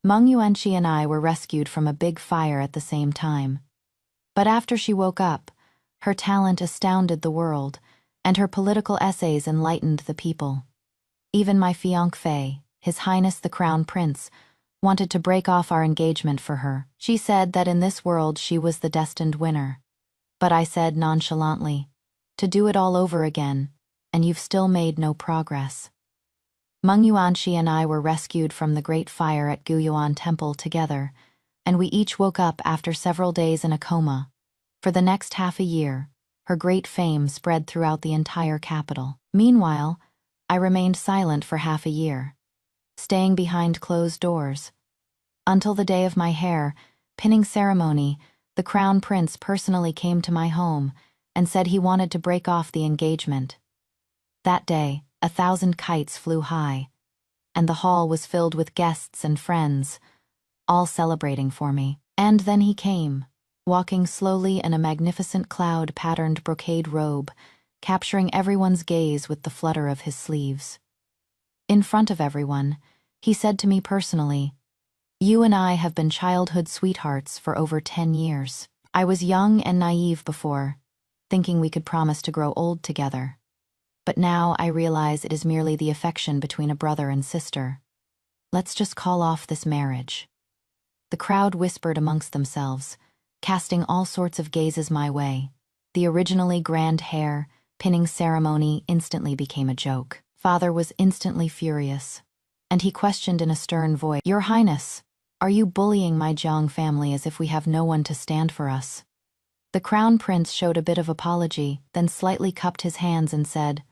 Meng Yuanqi and I were rescued from a big fire at the same time. But after she woke up, her talent astounded the world, and her political essays enlightened the people. Even my fiancé, His Highness the Crown Prince, wanted to break off our engagement for her. She said that in this world she was the destined winner. But I said nonchalantly, to do it all over again, and you've still made no progress. Meng Yuanqi and I were rescued from the great fire at Guyuan Temple together, and we each woke up after several days in a coma. For the next half a year, her great fame spread throughout the entire capital. Meanwhile, I remained silent for half a year, staying behind closed doors. Until the day of my hair pinning ceremony, the Crown Prince personally came to my home and said he wanted to break off the engagement. That day, 1,000 kites flew high, and the hall was filled with guests and friends, all celebrating for me. And then he came, walking slowly in a magnificent cloud-patterned brocade robe, capturing everyone's gaze with the flutter of his sleeves. In front of everyone, he said to me personally, "You and I have been childhood sweethearts for over 10 years. I was young and naive before, thinking we could promise to grow old together. But now I realize it is merely the affection between a brother and sister. Let's just call off this marriage." The crowd whispered amongst themselves, casting all sorts of gazes my way. The originally grand hair pinning ceremony instantly became a joke. Father was instantly furious, and he questioned in a stern voice, "Your Highness, are you bullying my Jiang family as if we have no one to stand for us?" The Crown Prince showed a bit of apology, then slightly cupped his hands and said,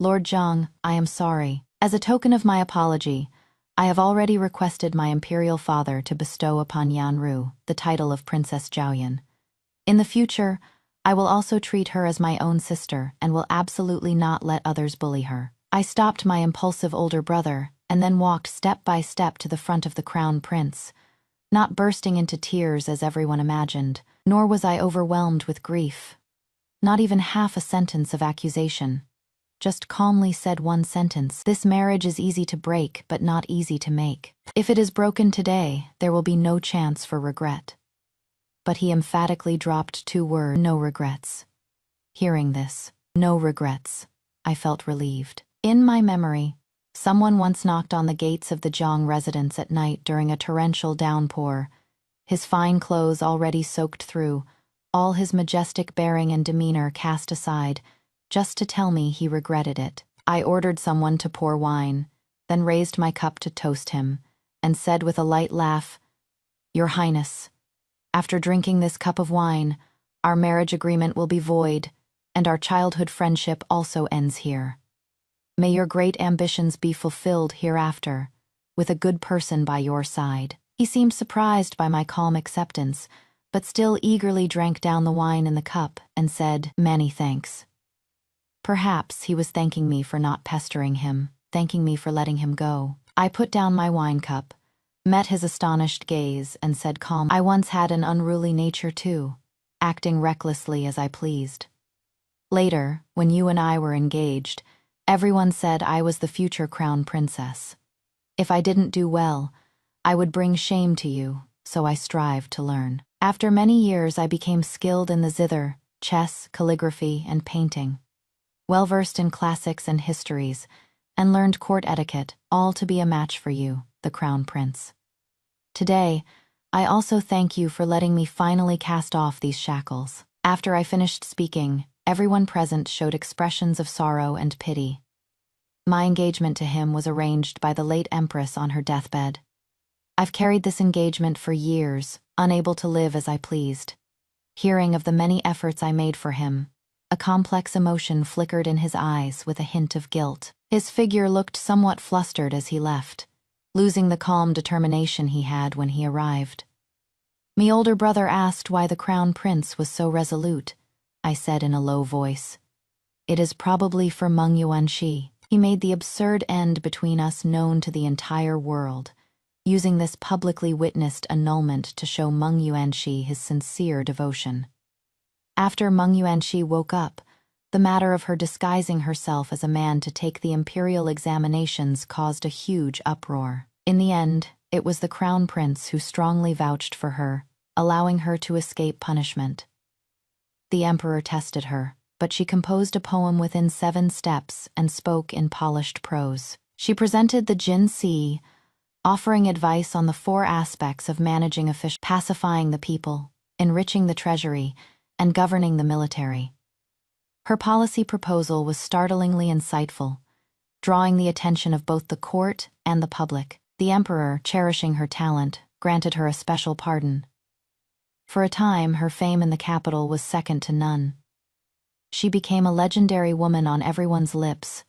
"Lord Jiang, I am sorry. As a token of my apology, I have already requested my imperial father to bestow upon Yanru the title of Princess Zhaoyan. In the future, I will also treat her as my own sister and will absolutely not let others bully her." I stopped my impulsive older brother and then walked step by step to the front of the Crown Prince, not bursting into tears as everyone imagined, nor was I overwhelmed with grief. Not even half a sentence of accusation. Just calmly said one sentence, "This marriage is easy to break, but not easy to make. If it is broken today, there will be no chance for regret." But he emphatically dropped 2 words, "No regrets." Hearing this, "No regrets," I felt relieved. In my memory, someone once knocked on the gates of the Jiang residence at night during a torrential downpour, his fine clothes already soaked through, all his majestic bearing and demeanor cast aside, just to tell me he regretted it. I ordered someone to pour wine, then raised my cup to toast him, and said with a light laugh, "Your Highness, after drinking this cup of wine, our marriage agreement will be void, and our childhood friendship also ends here. May your great ambitions be fulfilled hereafter, with a good person by your side." He seemed surprised by my calm acceptance, but still eagerly drank down the wine in the cup and said, "Many thanks." Perhaps he was thanking me for not pestering him, thanking me for letting him go. I put down my wine cup, met his astonished gaze, and said calmly, "I once had an unruly nature too, acting recklessly as I pleased. Later, when you and I were engaged, everyone said I was the future crown princess. If I didn't do well, I would bring shame to you, so I strived to learn. After many years I became skilled in the zither, chess, calligraphy, and painting, well-versed in classics and histories, and learned court etiquette, all to be a match for you, the Crown Prince. Today, I also thank you for letting me finally cast off these shackles." After I finished speaking, everyone present showed expressions of sorrow and pity. My engagement to him was arranged by the late Empress on her deathbed. I've carried this engagement for years, unable to live as I pleased. Hearing of the many efforts I made for him, a complex emotion flickered in his eyes with a hint of guilt. His figure looked somewhat flustered as he left, losing the calm determination he had when he arrived. My older brother asked why the Crown Prince was so resolute. I said in a low voice, "It is probably for Meng Yuanqi. He made the absurd end between us known to the entire world, using this publicly witnessed annulment to show Meng Yuanqi his sincere devotion. After Meng Yuanqi woke up, the matter of her disguising herself as a man to take the imperial examinations caused a huge uproar. In the end, It was the crown prince who strongly vouched for her, allowing her to escape punishment. The emperor tested her, but she composed a poem within 7 steps and spoke in polished prose. She presented the Fiancé, offering advice on the 4 aspects of managing officials: pacifying the people, enriching the treasury, and governing the military. Her policy proposal was startlingly insightful, drawing the attention of both the court and the public. The emperor, cherishing her talent, granted her a special pardon. For a time, her fame in the capital was second to none. She became a legendary woman on everyone's lips,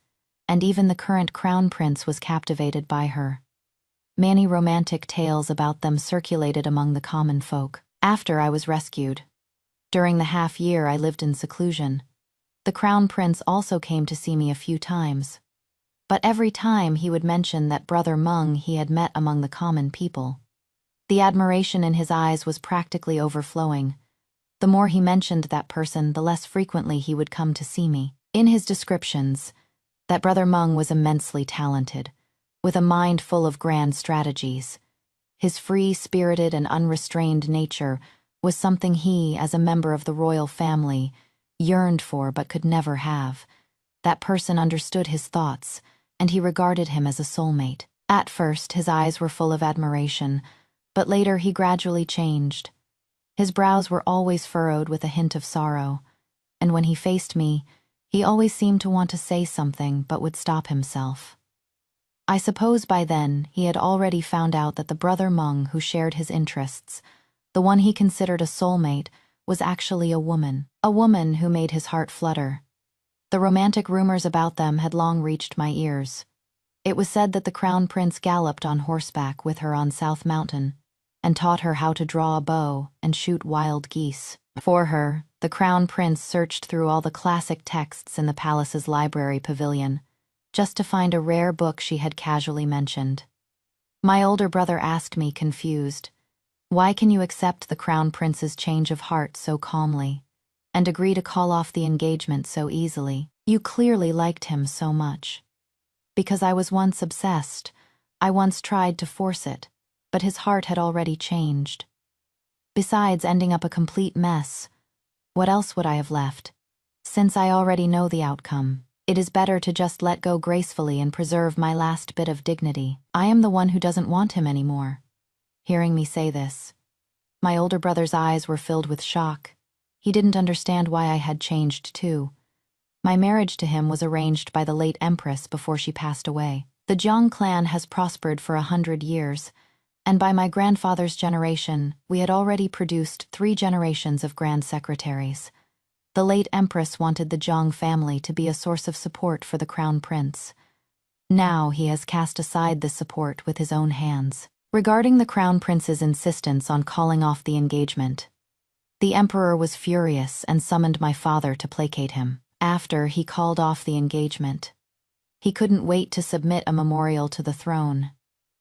and even the current crown prince was captivated by her. Many romantic tales about them circulated among the common folk. After I was rescued, during the half-year I lived in seclusion, the crown prince also came to see me a few times. But every time he would mention that brother Meng he had met among the common people. The admiration in his eyes was practically overflowing. The more he mentioned that person, the less frequently he would come to see me. In his descriptions, that brother Meng was immensely talented, with a mind full of grand strategies. His free-spirited and unrestrained nature was something he, as a member of the royal family, yearned for but could never have. That person understood his thoughts, and he regarded him as a soulmate. At first, his eyes were full of admiration, but later he gradually changed. His brows were always furrowed with a hint of sorrow, and when he faced me, he always seemed to want to say something but would stop himself. I suppose by then he had already found out that the brother Meng who shared his interests, the one he considered a soulmate, was actually a woman who made his heart flutter. The romantic rumors about them had long reached my ears. It was said that the crown prince galloped on horseback with her on South Mountain, and taught her how to draw a bow and shoot wild geese. For her, the crown prince searched through all the classic texts in the palace's library pavilion, just to find a rare book she had casually mentioned. My older brother asked me, confused, "Why can you accept the crown prince's change of heart so calmly, and agree to call off the engagement so easily? You clearly liked him so much." Because I was once obsessed. I once tried to force it, but his heart had already changed. Besides ending up a complete mess, what else would I have left? Since I already know the outcome, it is better to just let go gracefully and preserve my last bit of dignity. I am the one who doesn't want him anymore. Hearing me say this, my older brother's eyes were filled with shock. He didn't understand why I had changed too. My marriage to him was arranged by the late empress before she passed away. The Jiang clan has prospered for 100 years, and by my grandfather's generation, we had already produced 3 generations of grand secretaries. The late empress wanted the Jiang family to be a source of support for the crown prince. Now he has cast aside this support with his own hands. Regarding the crown prince's insistence on calling off the engagement, the emperor was furious and summoned my father to placate him. After he called off the engagement, he couldn't wait to submit a memorial to the throne,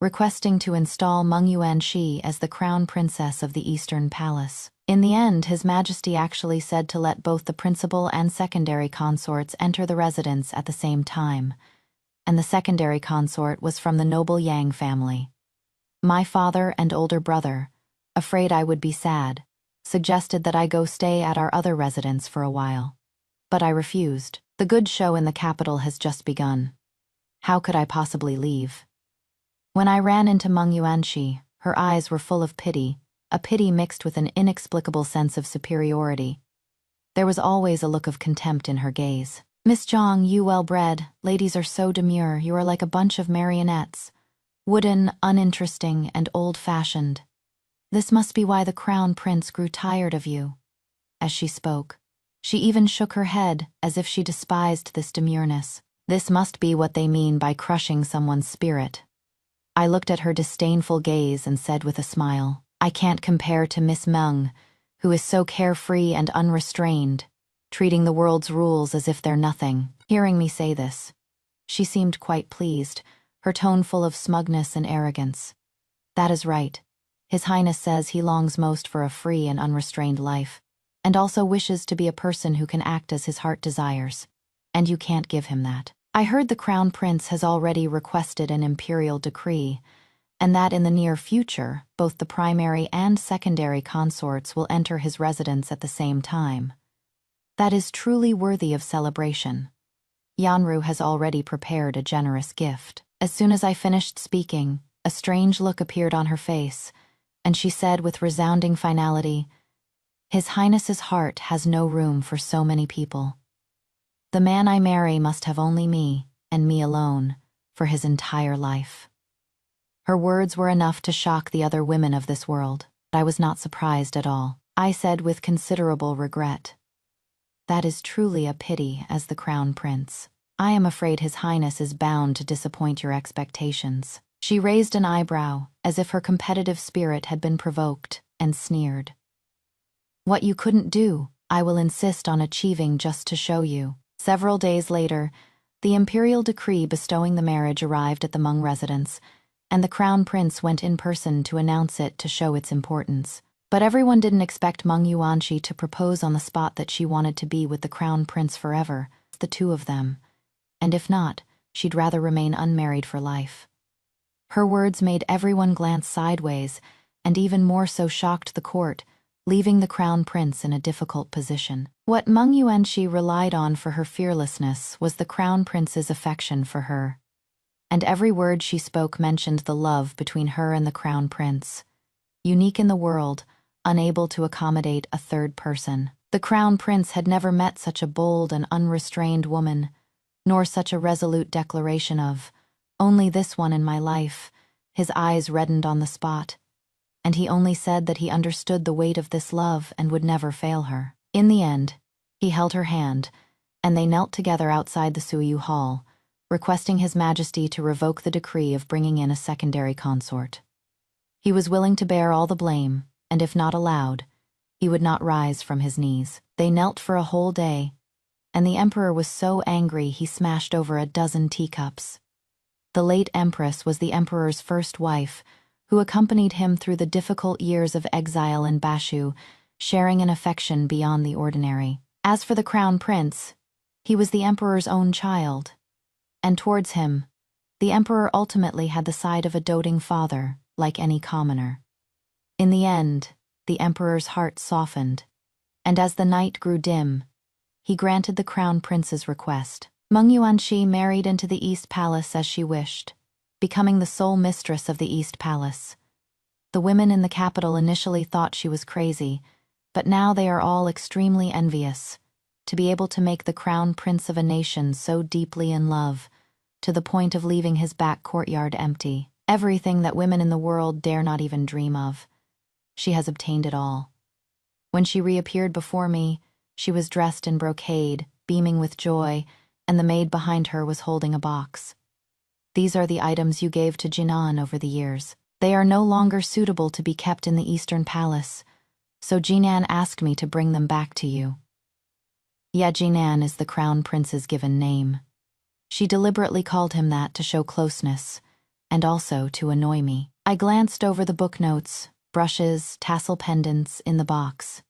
requesting to install Meng Yuanxi as the crown princess of the Eastern Palace. In the end, His Majesty actually said to let both the principal and secondary consorts enter the residence at the same time, and the secondary consort was from the noble Yang family. My father and older brother, afraid I would be sad, suggested that I go stay at our other residence for a while. But I refused. The good show in the capital has just begun. How could I possibly leave? When I ran into Meng Yuanxi, her eyes were full of pity, a pity mixed with an inexplicable sense of superiority. There was always a look of contempt in her gaze. "Miss Zhang, you well-bred, ladies are so demure, you are like a bunch of marionettes. Wooden, uninteresting, and old-fashioned. This must be why the crown prince grew tired of you." As she spoke, she even shook her head as if she despised this demureness. This must be what they mean by crushing someone's spirit. I looked at her disdainful gaze and said with a smile, "I can't compare to Miss Meng, who is so carefree and unrestrained, treating the world's rules as if they're nothing." Hearing me say this, she seemed quite pleased, her tone full of smugness and arrogance. "That is right. His Highness says he longs most for a free and unrestrained life, and also wishes to be a person who can act as his heart desires. And you can't give him that. I heard the crown prince has already requested an imperial decree, and that in the near future, both the primary and secondary consorts will enter his residence at the same time. That is truly worthy of celebration. Yanru has already prepared a generous gift. As soon as I finished speaking, a strange look appeared on her face, and she said with resounding finality, "His Highness's heart has no room for so many people. The man I marry must have only me, and me alone, for his entire life." Her words were enough to shock the other women of this world. I was not surprised at all. I said with considerable regret, "That is truly a pity, as the Crown Prince. I am afraid His Highness is bound to disappoint your expectations." She raised an eyebrow, as if her competitive spirit had been provoked, and sneered. "What you couldn't do, I will insist on achieving just to show you." Several days later, the imperial decree bestowing the marriage arrived at the Hmong residence, and the Crown Prince went in person to announce it to show its importance. But everyone didn't expect Hmong Yuanxi to propose on the spot that she wanted to be with the Crown Prince forever, the two of them, and if not, she'd rather remain unmarried for life. Her words made everyone glance sideways, and even more so shocked the court, leaving the Crown Prince in a difficult position. What Hmong Yuanxi relied on for her fearlessness was the Crown Prince's affection for her, and every word she spoke mentioned the love between her and the Crown Prince. Unique in the world, unable to accommodate a third person. The Crown Prince had never met such a bold and unrestrained woman, nor such a resolute declaration of, "Only this one in my life." His eyes reddened on the spot, and he only said that he understood the weight of this love and would never fail her. In the end, he held her hand, and they knelt together outside the Suyu Hall, requesting His Majesty to revoke the decree of bringing in a secondary consort. He was willing to bear all the blame, and if not allowed, he would not rise from his knees. They knelt for a whole day, and the emperor was so angry he smashed over a dozen teacups. The late empress was the emperor's first wife, who accompanied him through the difficult years of exile in Bashu, sharing an affection beyond the ordinary. As for the Crown Prince, he was the emperor's own child, and towards him, the emperor ultimately had the side of a doting father, like any commoner. In the end, the emperor's heart softened, and as the night grew dim, he granted the Crown Prince's request. Hmong Yuanxi married into the East Palace as she wished, becoming the sole mistress of the East Palace. The women in the capital initially thought she was crazy, but now they are all extremely envious. To be able to make the Crown Prince of a nation so deeply in love, to the point of leaving his back courtyard empty, everything that women in the world dare not even dream of. She has obtained it all. When she reappeared before me, she was dressed in brocade, beaming with joy, and the maid behind her was holding a box. "These are the items you gave to Jinan over the years. They are no longer suitable to be kept in the Eastern Palace, so Jinan asked me to bring them back to you." Jinan is the Crown Prince's given name. She deliberately called him that to show closeness, and also to annoy me. I glanced over the book notes, brushes, tassel pendants in the box.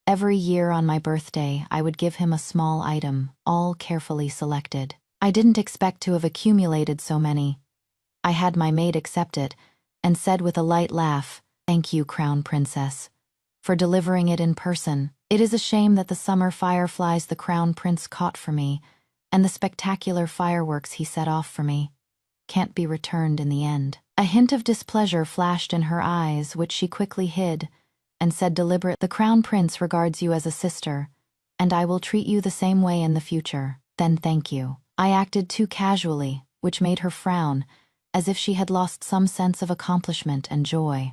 Every year on my birthday, I would give him a small item, all carefully selected. I didn't expect to have accumulated so many. I had my maid accept it, and said with a light laugh, "Thank you, Crown Princess, for delivering it in person. It is a shame that the summer fireflies the Crown Prince caught for me, and the spectacular fireworks he set off for me, can't be returned in the end." A hint of displeasure flashed in her eyes, which she quickly hid, and said deliberately, "The Crown Prince regards you as a sister, and I will treat you the same way in the future." "Then thank you." I acted too casually, which made her frown, as if she had lost some sense of accomplishment and joy.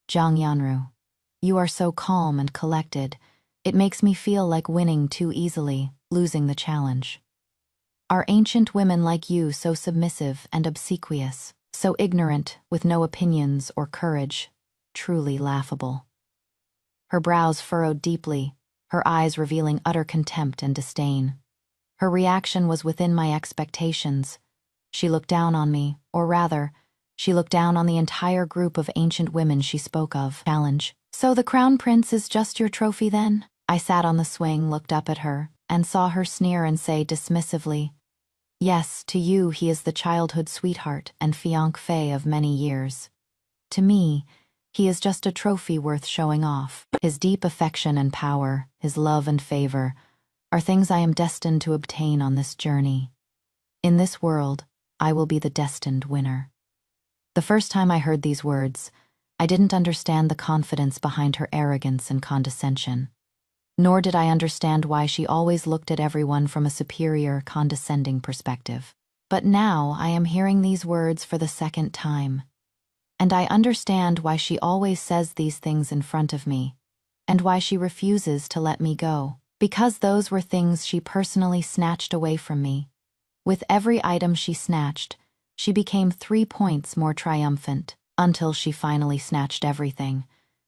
"Zhang Yanru, you are so calm and collected. It makes me feel like winning too easily, losing the challenge. Are ancient women like you so submissive and obsequious, so ignorant, with no opinions or courage? Truly laughable." Her brows furrowed deeply, her eyes revealing utter contempt and disdain. Her reaction was within my expectations. She looked down on me, or rather, she looked down on the entire group of ancient women she spoke of. Challenge. "So the Crown Prince is just your trophy then?" I sat on the swing, looked up at her, and saw her sneer and say dismissively, Yes, to you he is the childhood sweetheart and fiancé of many years. To me, he is just a trophy worth showing off. His deep affection and power, his love and favor, are things I am destined to obtain on this journey. In this world, I will be the destined winner. The first time I heard these words, I didn't understand the confidence behind her arrogance and condescension. Nor did I understand why she always looked at everyone from a superior, condescending perspective. But now I am hearing these words for the second time. And I understand why she always says these things in front of me, and why she refuses to let me go. Because those were things she personally snatched away from me. With every item she snatched, she became 3 points more triumphant, until she finally snatched everything.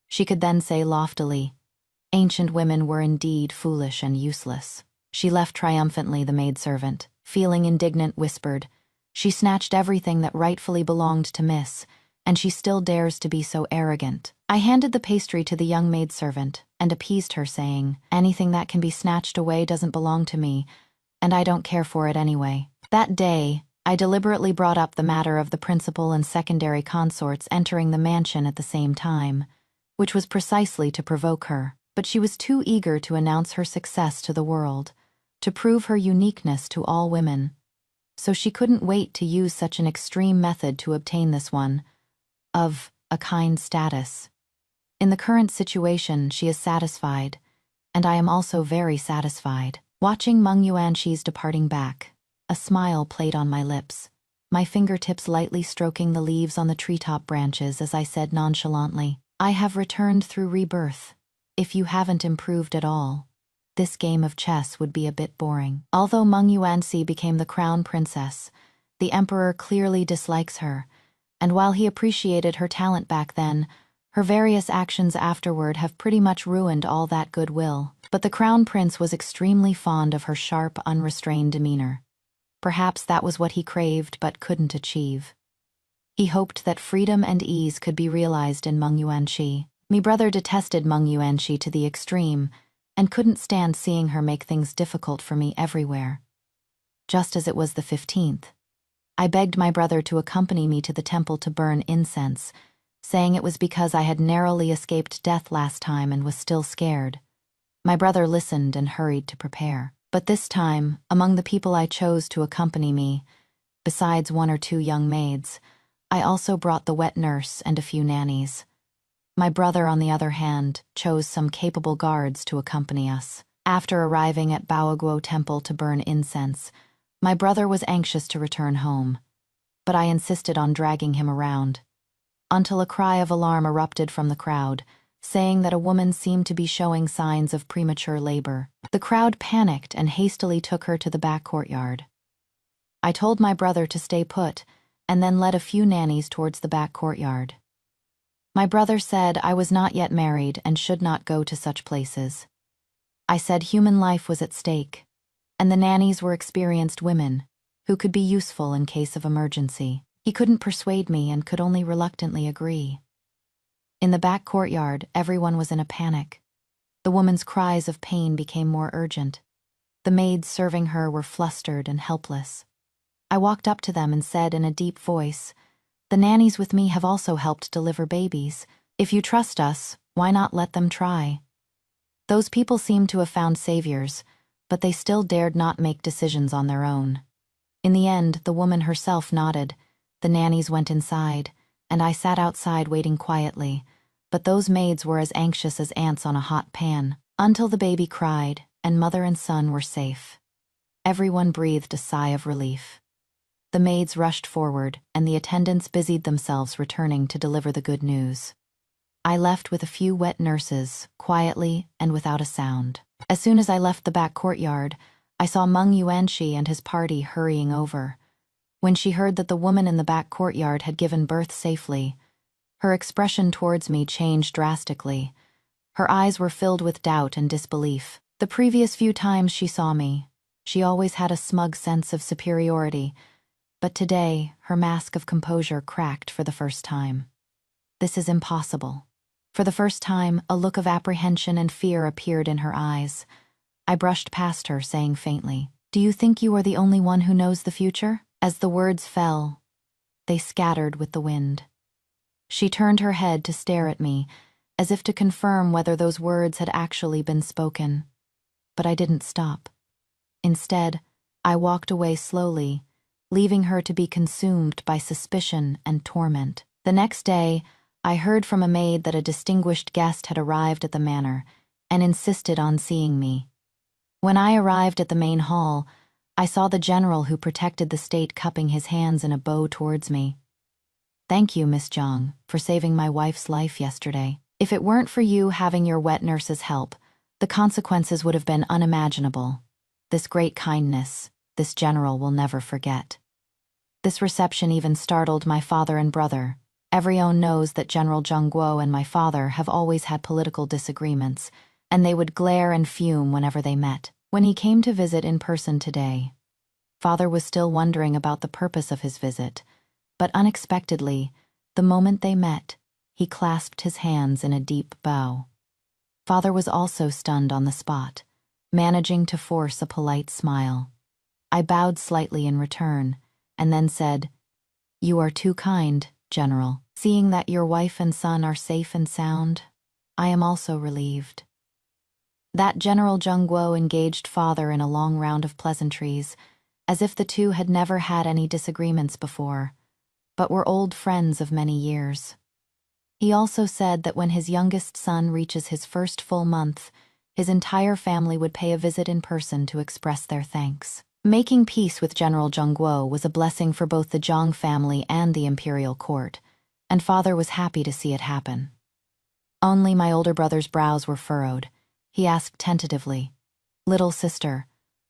She could then say loftily, "Ancient women were indeed foolish and useless." She left triumphantly, the maidservant, feeling indignant, whispered, "She snatched everything that rightfully belonged to Miss, and she still dares to be so arrogant." I handed the pastry to the young maidservant and appeased her, saying, "Anything that can be snatched away doesn't belong to me, and I don't care for it anyway." That day, I deliberately brought up the matter of the principal and secondary consorts entering the mansion at the same time, which was precisely to provoke her. But she was too eager to announce her success to the world, to prove her uniqueness to all women. So she couldn't wait to use such an extreme method to obtain this one, of a kind status. In the current situation, she is satisfied, and I am also very satisfied. Watching Meng Yuanxi's departing back, a smile played on my lips, my fingertips lightly stroking the leaves on the treetop branches as I said nonchalantly, "I have returned through rebirth. If you haven't improved at all, this game of chess would be a bit boring." Although Meng Yuanxi became the crown princess, the emperor clearly dislikes her, and while he appreciated her talent back then, her various actions afterward have pretty much ruined all that goodwill. But the crown prince was extremely fond of her sharp, unrestrained demeanor. Perhaps that was what he craved but couldn't achieve. He hoped that freedom and ease could be realized in Meng Yuanxi. My brother detested Meng Yuanxi to the extreme, and couldn't stand seeing her make things difficult for me everywhere. Just as it was the 15th, I begged my brother to accompany me to the temple to burn incense, saying it was because I had narrowly escaped death last time and was still scared. My brother listened and hurried to prepare. But this time, among the people I chose to accompany me, besides 1 or 2 young maids, I also brought the wet nurse and a few nannies. My brother, on the other hand, chose some capable guards to accompany us. After arriving at Baoguo Temple to burn incense, my brother was anxious to return home, but I insisted on dragging him around, until a cry of alarm erupted from the crowd, saying that a woman seemed to be showing signs of premature labor. The crowd panicked and hastily took her to the back courtyard. I told my brother to stay put, and then led a few nannies towards the back courtyard. My brother said I was not yet married and should not go to such places. I said human life was at stake, and the nannies were experienced women who could be useful in case of emergency. He couldn't persuade me and could only reluctantly agree. In the back courtyard, everyone was in a panic. The woman's cries of pain became more urgent. The maids serving her were flustered and helpless. I walked up to them and said in a deep voice, "The nannies with me have also helped deliver babies. If you trust us, why not let them try?" Those people seemed to have found saviors, but they still dared not make decisions on their own. In the end, the woman herself nodded. The nannies went inside, and I sat outside waiting quietly, but those maids were as anxious as ants on a hot pan, until the baby cried, and mother and son were safe. Everyone breathed a sigh of relief. The maids rushed forward, and the attendants busied themselves returning to deliver the good news. I left with a few wet nurses, quietly and without a sound. As soon as I left the back courtyard, I saw Meng Yuanxi and his party hurrying over. When she heard that the woman in the back courtyard had given birth safely, her expression towards me changed drastically. Her eyes were filled with doubt and disbelief. The previous few times she saw me, she always had a smug sense of superiority, but today her mask of composure cracked for the first time. "This is impossible." For the first time, a look of apprehension and fear appeared in her eyes. I brushed past her, saying faintly, Do you think you are the only one who knows the future? As the words fell, they scattered with the wind. She turned her head to stare at me, as if to confirm whether those words had actually been spoken. But I didn't stop. Instead, I walked away slowly, leaving her to be consumed by suspicion and torment. The next day, I heard from a maid that a distinguished guest had arrived at the manor and insisted on seeing me. When I arrived at the main hall, I saw the general who protected the state cupping his hands in a bow towards me. "Thank you, Miss Zhang, for saving my wife's life yesterday. If it weren't for you having your wet nurse's help, the consequences would have been unimaginable. This great kindness, this general will never forget." This reception even startled my father and brother. Everyone knows that General Zheng Guo and my father have always had political disagreements, and they would glare and fume whenever they met. When he came to visit in person today, Father was still wondering about the purpose of his visit, but unexpectedly, the moment they met, he clasped his hands in a deep bow. Father was also stunned on the spot, managing to force a polite smile. I bowed slightly in return, and then said, "You are too kind, General. Seeing that your wife and son are safe and sound, I am also relieved." That General Zheng Guo engaged Father in a long round of pleasantries, as if the two had never had any disagreements before, but were old friends of many years. He also said that when his youngest son reaches his first full month, his entire family would pay a visit in person to express their thanks. Making peace with General Zheng Guo was a blessing for both the Zhang family and the imperial court, and Father was happy to see it happen. Only my older brother's brows were furrowed. He asked tentatively, "Little sister,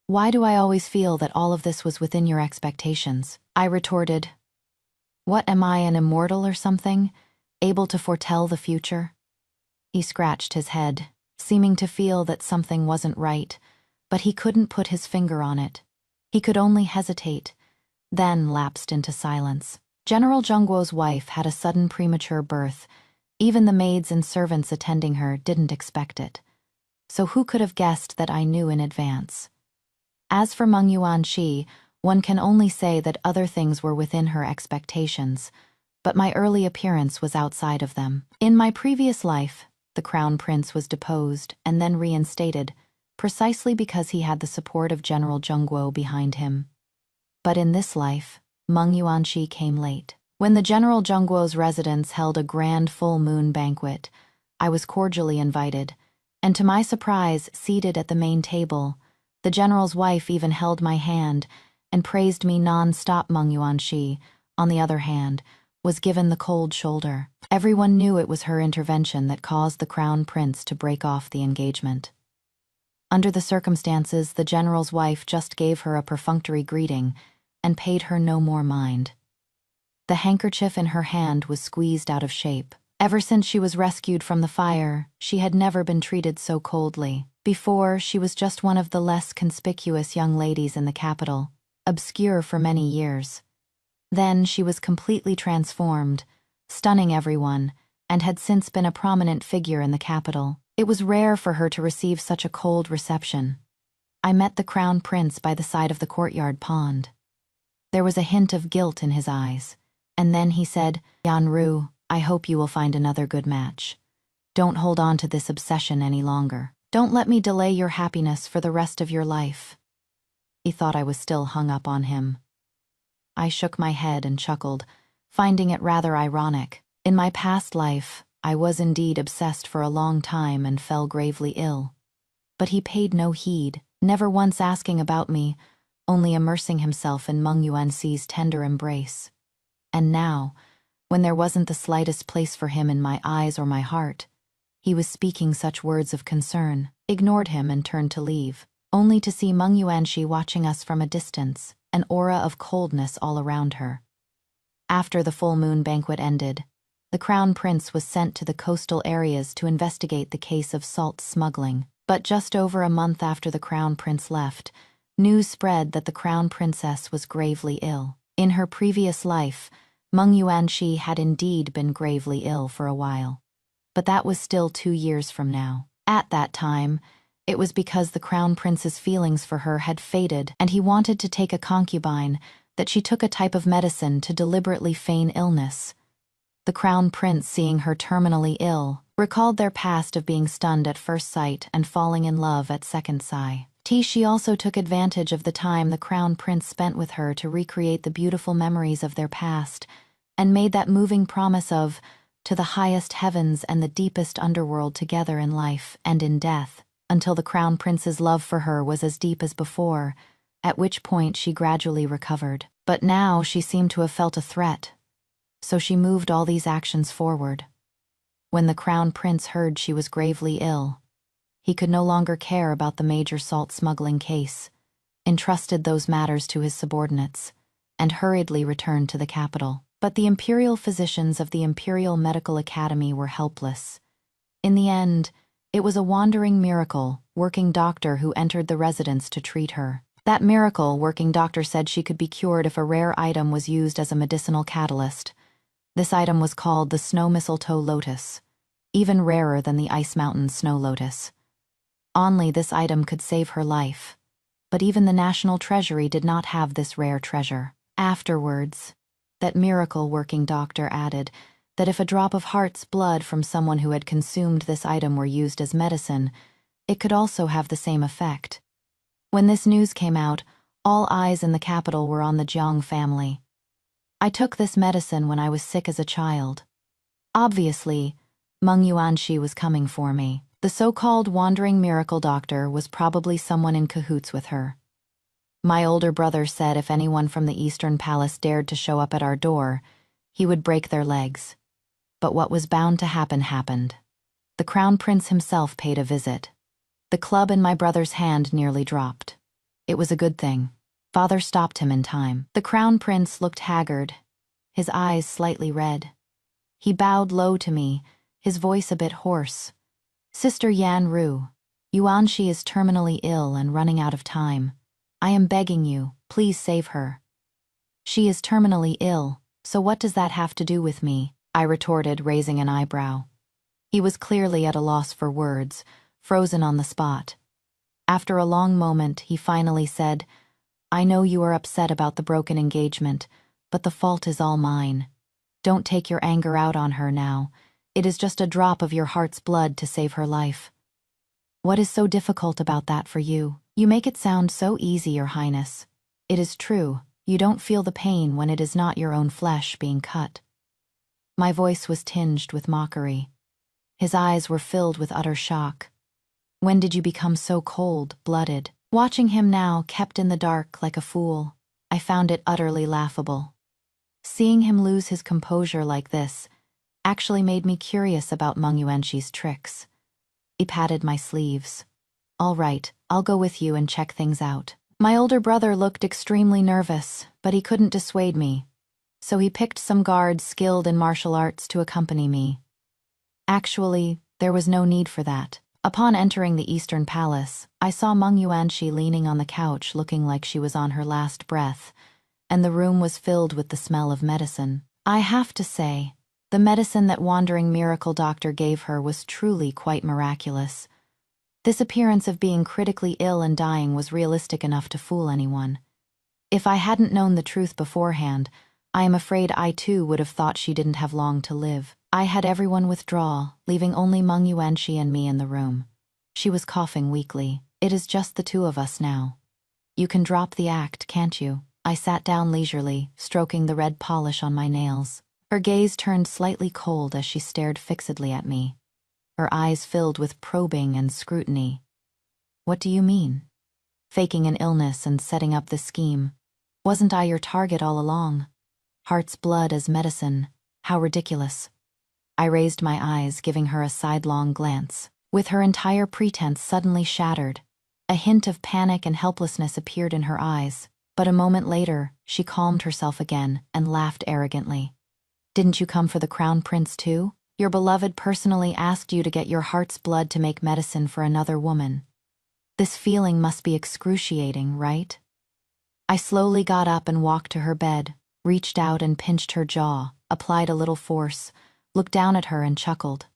why do I always feel that all of this was within your expectations?" I retorted, "What, am I, an immortal or something, able to foretell the future?" He scratched his head, seeming to feel that something wasn't right, but he couldn't put his finger on it. He could only hesitate, then lapsed into silence. General Zheng Guo's wife had a sudden premature birth. Even the maids and servants attending her didn't expect it. So who could have guessed that I knew in advance? As for Meng Yuanxi, one can only say that other things were within her expectations, but my early appearance was outside of them. In my previous life, the crown prince was deposed and then reinstated, precisely because he had the support of General Zheng Guo behind him. But in this life, Meng Yuanxi came late. When the General Zheng Guo's residence held a grand full moon banquet, I was cordially invited, and to my surprise, seated at the main table, the general's wife even held my hand and praised me non-stop. Meng Yuanxi, on the other hand, was given the cold shoulder. Everyone knew it was her intervention that caused the crown prince to break off the engagement. Under the circumstances, the general's wife just gave her a perfunctory greeting and paid her no more mind. The handkerchief in her hand was squeezed out of shape. Ever since she was rescued from the fire, she had never been treated so coldly. Before, she was just one of the less conspicuous young ladies in the capital, obscure for many years. Then she was completely transformed, stunning everyone, and had since been a prominent figure in the capital. It was rare for her to receive such a cold reception. I met the crown prince by the side of the courtyard pond. There was a hint of guilt in his eyes, and then he said, "Yanru, I hope you will find another good match. Don't hold on to this obsession any longer. Don't let me delay your happiness for the rest of your life." He thought I was still hung up on him. I shook my head and chuckled, finding it rather ironic. In my past life, I was indeed obsessed for a long time and fell gravely ill. But he paid no heed, never once asking about me, only immersing himself in Meng Yuanxi's tender embrace. And now, when there wasn't the slightest place for him in my eyes or my heart, he was speaking such words of concern, ignored him and turned to leave, only to see Meng Yuanxi watching us from a distance, an aura of coldness all around her. After the full moon banquet ended, the crown prince was sent to the coastal areas to investigate the case of salt smuggling. But just over a month after the crown prince left, news spread that the crown princess was gravely ill. In her previous life, Meng Yuanxi had indeed been gravely ill for a while. But that was still 2 years from now. At that time, It was because the crown prince's feelings for her had faded and he wanted to take a concubine that she took a type of medicine to deliberately feign illness. The crown prince, seeing her terminally ill, recalled their past of being stunned at first sight and falling in love at second sight. She also took advantage of the time the crown prince spent with her to recreate the beautiful memories of their past, and made that moving promise of, to the highest heavens and the deepest underworld together in life and in death, until the crown prince's love for her was as deep as before, at which point she gradually recovered. But now she seemed to have felt a threat, so she moved all these actions forward. When the crown prince heard she was gravely ill, he could no longer care about the major salt smuggling case, entrusted those matters to his subordinates, and hurriedly returned to the capital. But the imperial physicians of the Imperial Medical Academy were helpless. In the end, it was a wandering miracle working doctor who entered the residence to treat her. That miracle working doctor said she could be cured if a rare item was used as a medicinal catalyst. This item was called the snow mistletoe lotus, even rarer than the ice mountain snow lotus. Only this item could save her life, but even the national treasury did not have this rare treasure. Afterwards, that miracle-working doctor added that if a drop of heart's blood from someone who had consumed this item were used as medicine, it could also have the same effect. When this news came out, all eyes in the capital were on the Jiang family. I took this medicine when I was sick as a child. Obviously, Meng Yuanxi was coming for me. The so-called wandering miracle doctor was probably someone in cahoots with her. My older brother said if anyone from the Eastern Palace dared to show up at our door, he would break their legs. But what was bound to happen happened. The crown prince himself paid a visit. The club in my brother's hand nearly dropped. It was a good thing. Father stopped him in time. The crown prince looked haggard, his eyes slightly red. He bowed low to me, his voice a bit hoarse. Sister Yan Ru, Yuanxi is terminally ill and running out of time. I am begging you, please save her. She is terminally ill, so what does that have to do with me? I retorted, raising an eyebrow. He was clearly at a loss for words, frozen on the spot. After a long moment, he finally said, I know you are upset about the broken engagement, but the fault is all mine. Don't take your anger out on her now. It is just a drop of your heart's blood to save her life. What is so difficult about that for you? You make it sound so easy, Your Highness. It is true, you don't feel the pain when it is not your own flesh being cut. My voice was tinged with mockery. His eyes were filled with utter shock. When did you become so cold-blooded? Watching him now, kept in the dark like a fool, I found it utterly laughable. Seeing him lose his composure like this actually made me curious about Meng Yuanxi's tricks. He patted my sleeves. All right, I'll go with you and check things out. My older brother looked extremely nervous, but he couldn't dissuade me, so he picked some guards skilled in martial arts to accompany me. Actually, there was no need for that. Upon entering the Eastern Palace, I saw Meng Yuanxi leaning on the couch looking like she was on her last breath, and the room was filled with the smell of medicine. I have to say, the medicine that wandering miracle doctor gave her was truly quite miraculous. This appearance of being critically ill and dying was realistic enough to fool anyone. If I hadn't known the truth beforehand, I am afraid I too would have thought she didn't have long to live. I had everyone withdraw, leaving only Meng Yuanxi and me in the room. She was coughing weakly. It is just the two of us now. You can drop the act, can't you? I sat down leisurely, stroking the red polish on my nails. Her gaze turned slightly cold as she stared fixedly at me, her eyes filled with probing and scrutiny. What do you mean? Faking an illness and setting up this scheme. Wasn't I your target all along? Heart's blood as medicine. How ridiculous. I raised my eyes, giving her a sidelong glance. With her entire pretense suddenly shattered, a hint of panic and helplessness appeared in her eyes, but a moment later, she calmed herself again and laughed arrogantly. Didn't you come for the crown prince too? Your beloved personally asked you to get your heart's blood to make medicine for another woman. This feeling must be excruciating, right? I slowly got up and walked to her bed, reached out and pinched her jaw, applied a little force, looked down at her and chuckled.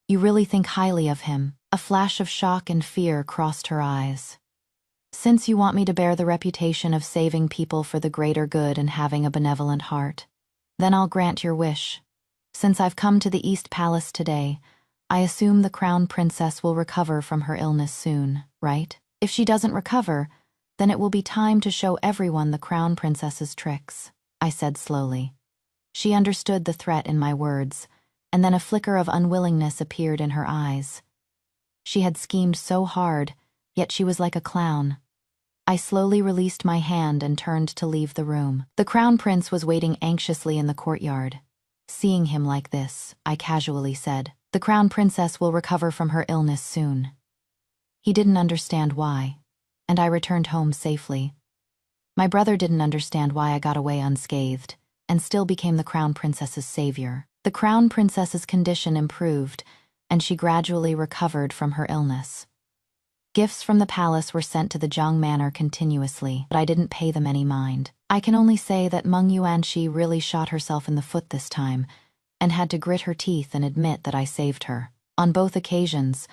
You really think highly of him." A flash of shock and fear crossed her eyes. "Since you want me to bear the reputation of saving people for the greater good and having a benevolent heart, then I'll grant your wish. Since I've come to the East Palace today, I assume the Crown Princess will recover from her illness soon, right? If she doesn't recover, then it will be time to show everyone the Crown Princess's tricks," I said slowly. She understood the threat in my words, and then a flicker of unwillingness appeared in her eyes. She had schemed so hard, yet she was like a clown. I slowly released my hand and turned to leave the room. The Crown Prince was waiting anxiously in the courtyard. Seeing him like this, I casually said, "The Crown Princess will recover from her illness soon." He didn't understand why, and I returned home safely. My brother didn't understand why I got away unscathed, and still became the Crown Princess's savior. The Crown Princess's condition improved, and she gradually recovered from her illness. Gifts from the palace were sent to the Zhang Manor continuously, but I didn't pay them any mind. I can only say that Meng Yuanqi really shot herself in the foot this time, and had to grit her teeth and admit that I saved her. On both occasions,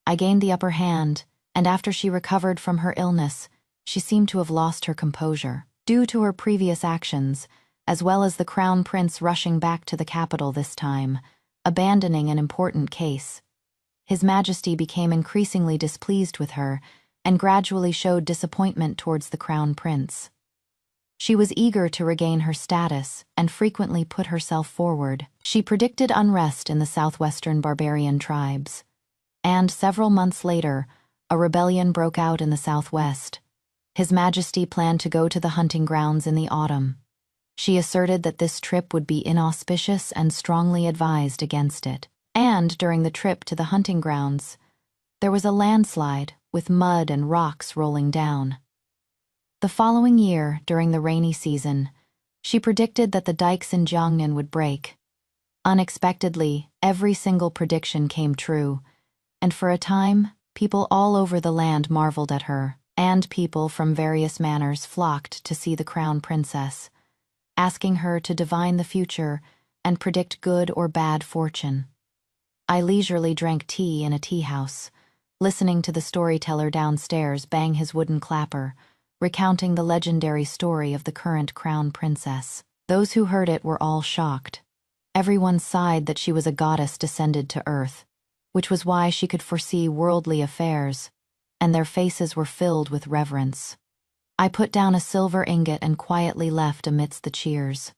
I gained the upper hand, and after she recovered from her illness, she seemed to have lost her composure. Due to her previous actions, as well as the Crown Prince rushing back to the capital this time, abandoning an important case, His Majesty became increasingly displeased with her and gradually showed disappointment towards the Crown Prince. She was eager to regain her status and frequently put herself forward. She predicted unrest in the southwestern barbarian tribes. And several months later, a rebellion broke out in the southwest. His Majesty planned to go to the hunting grounds in the autumn. She asserted that this trip would be inauspicious and strongly advised against it. And during the trip to the hunting grounds, there was a landslide with mud and rocks rolling down. The following year, during the rainy season, she predicted that the dikes in Jiangnan would break. Unexpectedly, every single prediction came true, and for a time, people all over the land marveled at her, and people from various manors flocked to see the Crown Princess, asking her to divine the future and predict good or bad fortune. I leisurely drank tea in a tea house, listening to the storyteller downstairs bang his wooden clapper, recounting the legendary story of the current Crown Princess. Those who heard it were all shocked. Everyone sighed that she was a goddess descended to earth, which was why she could foresee worldly affairs, and their faces were filled with reverence. I put down a silver ingot and quietly left amidst the cheers.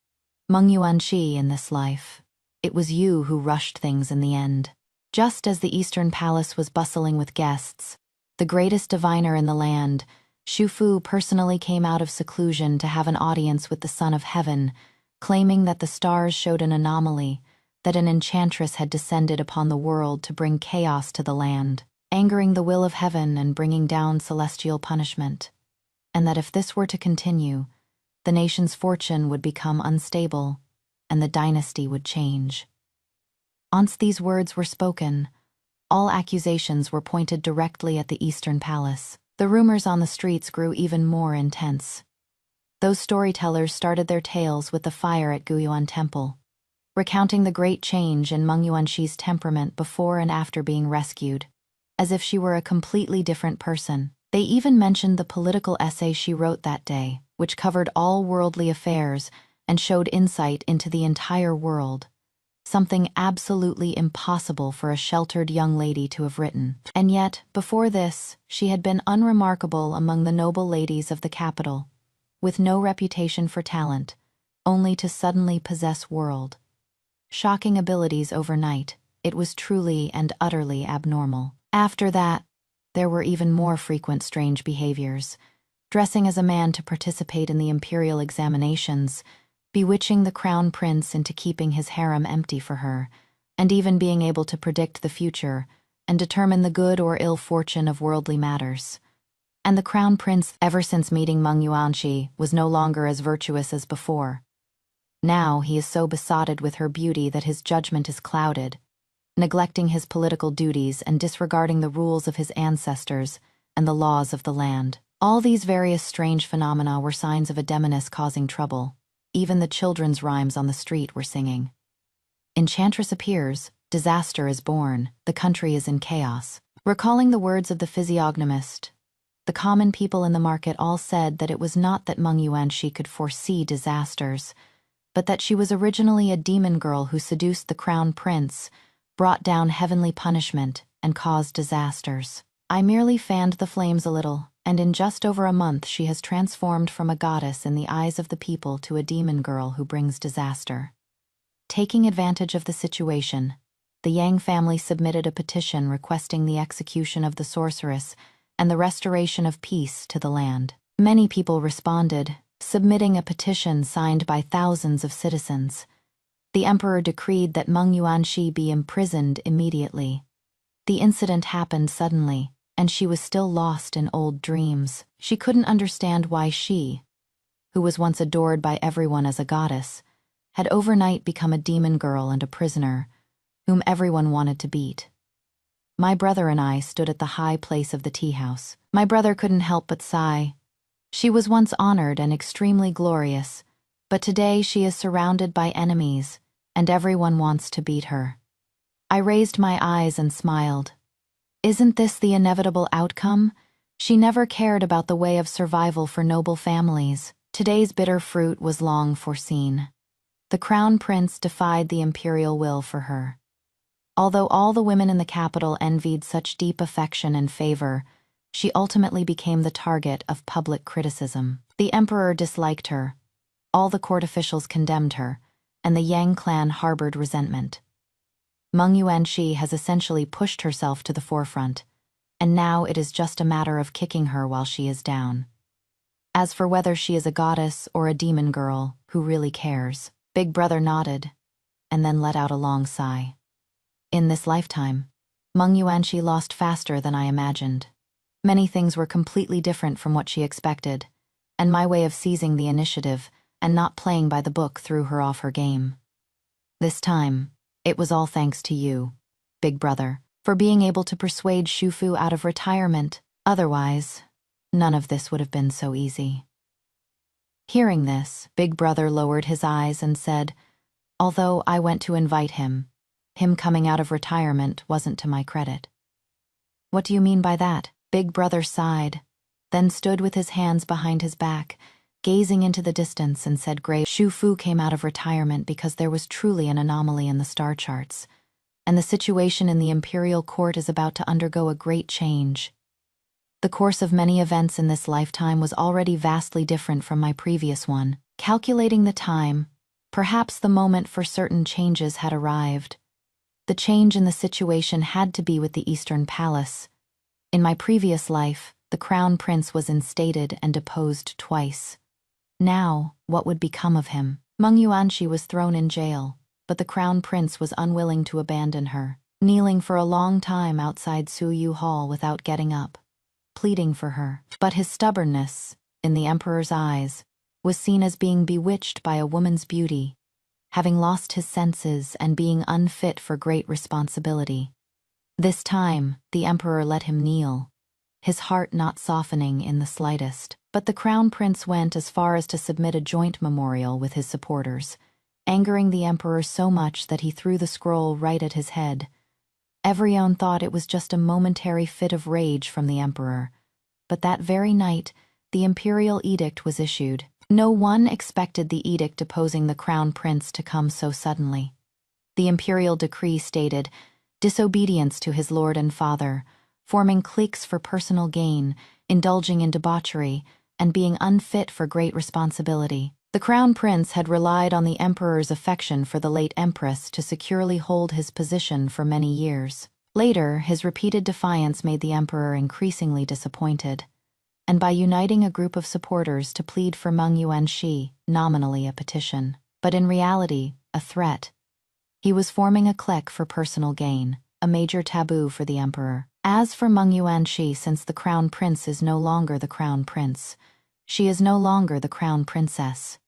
Meng Yuanqi in this life. It was you who rushed things in the end. Just as the Eastern Palace was bustling with guests, the greatest diviner in the land, Xu Fu personally came out of seclusion to have an audience with the Son of Heaven, claiming that the stars showed an anomaly, that an enchantress had descended upon the world to bring chaos to the land, angering the will of heaven and bringing down celestial punishment, and that if this were to continue, the nation's fortune would become unstable, and the dynasty would change. Once these words were spoken, all accusations were pointed directly at the Eastern Palace. The rumors on the streets grew even more intense. Those storytellers started their tales with the fire at Guyuan Temple, recounting the great change in Meng Yuanqi's temperament before and after being rescued, as if she were a completely different person. They even mentioned the political essay she wrote that day, which covered all worldly affairs and showed insight into the entire world, something absolutely impossible for a sheltered young lady to have written. And yet, before this, she had been unremarkable among the noble ladies of the capital, with no reputation for talent, only to suddenly possess world-shocking abilities overnight. It was truly and utterly abnormal. After that, there were even more frequent strange behaviors, dressing as a man to participate in the imperial examinations, bewitching the Crown Prince into keeping his harem empty for her, and even being able to predict the future and determine the good or ill fortune of worldly matters. And the Crown Prince, ever since meeting Meng Yuanqi, was no longer as virtuous as before. Now he is so besotted with her beauty that his judgment is clouded, neglecting his political duties and disregarding the rules of his ancestors and the laws of the land. All these various strange phenomena were signs of a demoness causing trouble. Even the children's rhymes on the street were singing. Enchantress appears, Disaster is born, the country is in chaos. Recalling the words of the physiognomist, the common people in the market all said that it was not that Meng Yuanxi could foresee disasters, but that she was originally a demon girl who seduced the crown prince, brought down heavenly punishment, and caused disasters. I merely fanned the flames a little, and in just over a month she has transformed from a goddess in the eyes of the people to a demon girl who brings disaster. Taking advantage of the situation, the Yang family submitted a petition requesting the execution of the sorceress and the restoration of peace to the land. Many people responded, submitting a petition signed by thousands of citizens. The emperor decreed that Meng Yuanxi be imprisoned immediately. The incident happened suddenly, and she was still lost in old dreams. She couldn't understand why she, who was once adored by everyone as a goddess, had overnight become a demon girl and a prisoner, whom everyone wanted to beat. My brother and I stood at the high place of the tea house. My brother couldn't help but sigh. She was once honored and extremely glorious, but today she is surrounded by enemies, and everyone wants to beat her. I raised my eyes and smiled. Isn't this the inevitable outcome? She never cared about the way of survival for noble families. Today's bitter fruit was long foreseen. The crown prince defied the imperial will for her. Although all the women in the capital envied such deep affection and favor, she ultimately became the target of public criticism. The emperor disliked her, all the court officials condemned her, and the Yang clan harbored resentment. Meng Yuanxi has essentially pushed herself to the forefront, and now it is just a matter of kicking her while she is down. As for whether she is a goddess or a demon girl, who really cares? Big Brother nodded, and then let out a long sigh. In this lifetime, Meng Yuanxi lost faster than I imagined. Many things were completely different from what she expected, and my way of seizing the initiative and not playing by the book threw her off her game. This time, it was all thanks to you, Big Brother, for being able to persuade Shufu out of retirement. Otherwise, none of this would have been so easy. Hearing this, Big Brother lowered his eyes and said, although I went to invite him coming out of retirement wasn't to my credit. What do you mean by that? Big Brother sighed, then stood with his hands behind his back, gazing into the distance and said gravely, Shufu came out of retirement because there was truly an anomaly in the star charts, and the situation in the imperial court is about to undergo a great change. The course of many events in this lifetime was already vastly different from my previous one. Calculating the time, perhaps the moment for certain changes had arrived. The change in the situation had to be with the Eastern Palace. In my previous life, the crown prince was instated and deposed twice. Now, what would become of him? Meng Yuanxi was thrown in jail, but the crown prince was unwilling to abandon her, kneeling for a long time outside Suyu Hall without getting up, pleading for her. But his stubbornness, in the emperor's eyes, was seen as being bewitched by a woman's beauty, having lost his senses and being unfit for great responsibility. This time, the emperor let him kneel, his heart not softening in the slightest. But the crown prince went as far as to submit a joint memorial with his supporters, angering the emperor so much that he threw the scroll right at his head. Everyone thought it was just a momentary fit of rage from the emperor, but that very night, the imperial edict was issued. No one expected the edict deposing the crown prince to come so suddenly. The imperial decree stated, disobedience to his lord and father, forming cliques for personal gain, indulging in debauchery, and being unfit for great responsibility. The crown prince had relied on the emperor's affection for the late empress to securely hold his position for many years. Later, his repeated defiance made the emperor increasingly disappointed, and by uniting a group of supporters to plead for Meng Yuanxi, nominally a petition, but in reality, a threat, he was forming a clique for personal gain, a major taboo for the emperor. As for Meng Yuanxi, since the crown prince is no longer the crown prince, she is no longer the crown princess.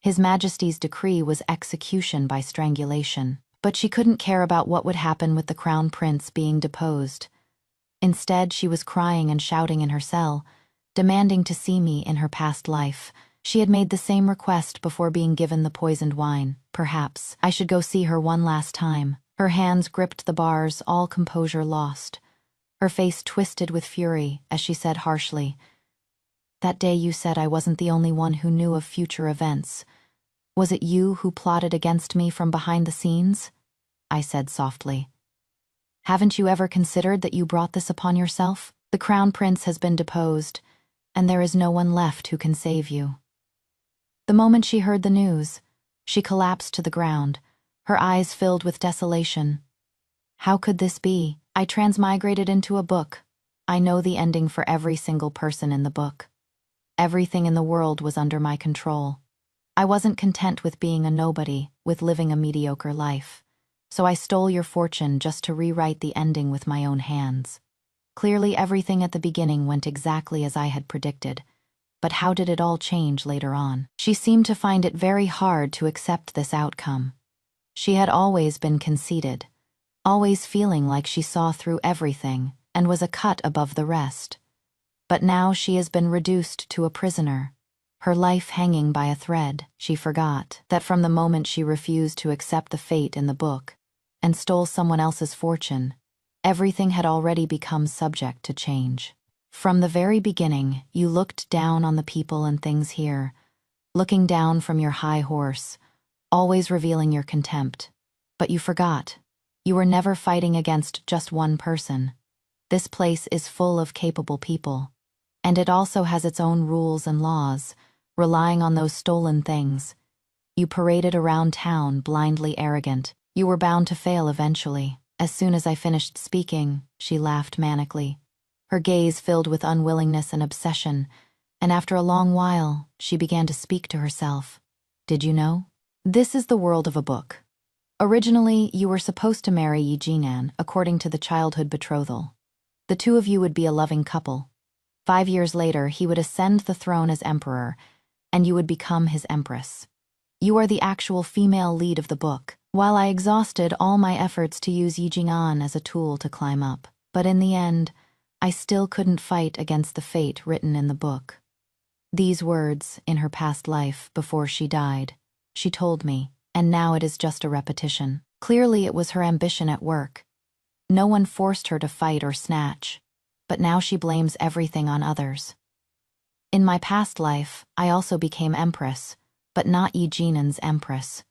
His Majesty's decree was execution by strangulation, but she couldn't care about what would happen with the crown prince being deposed. Instead, she was crying and shouting in her cell, demanding to see me in her past life. She had made the same request before being given the poisoned wine. Perhaps I should go see her one last time. Her hands gripped the bars, all composure lost. Her face twisted with fury as she said harshly, "That day you said I wasn't the only one who knew of future events. Was it you who plotted against me from behind the scenes?" I said softly. "Haven't you ever considered that you brought this upon yourself? The crown prince has been deposed, and there is no one left who can save you." The moment she heard the news, she collapsed to the ground, her eyes filled with desolation. How could this be? I transmigrated into a book. I know the ending for every single person in the book. Everything in the world was under my control. I wasn't content with being a nobody, with living a mediocre life. So I stole your fortune just to rewrite the ending with my own hands. Clearly everything at the beginning went exactly as I had predicted. But how did it all change later on? She seemed to find it very hard to accept this outcome. She had always been conceited, always feeling like she saw through everything and was a cut above the rest. But now she has been reduced to a prisoner, her life hanging by a thread. She forgot that from the moment she refused to accept the fate in the book and stole someone else's fortune, everything had already become subject to change. From the very beginning, you looked down on the people and things here, looking down from your high horse, always revealing your contempt. But you forgot. You were never fighting against just one person. This place is full of capable people, and it also has its own rules and laws, relying on those stolen things. You paraded around town, blindly arrogant. You were bound to fail eventually. As soon as I finished speaking, she laughed manically, her gaze filled with unwillingness and obsession, and after a long while, she began to speak to herself. "Did you know? This is the world of a book. Originally, you were supposed to marry Yi Jinan according to the childhood betrothal. The two of you would be a loving couple. 5 years later, he would ascend the throne as emperor, and you would become his empress. You are the actual female lead of the book, while I exhausted all my efforts to use Yi Jinan as a tool to climb up. But in the end, I still couldn't fight against the fate written in the book." These words, in her past life, before she died, she told me, and now it is just a repetition. Clearly it was her ambition at work. No one forced her to fight or snatch, but now she blames everything on others. In my past life, I also became empress, but not Yi Jinan's empress.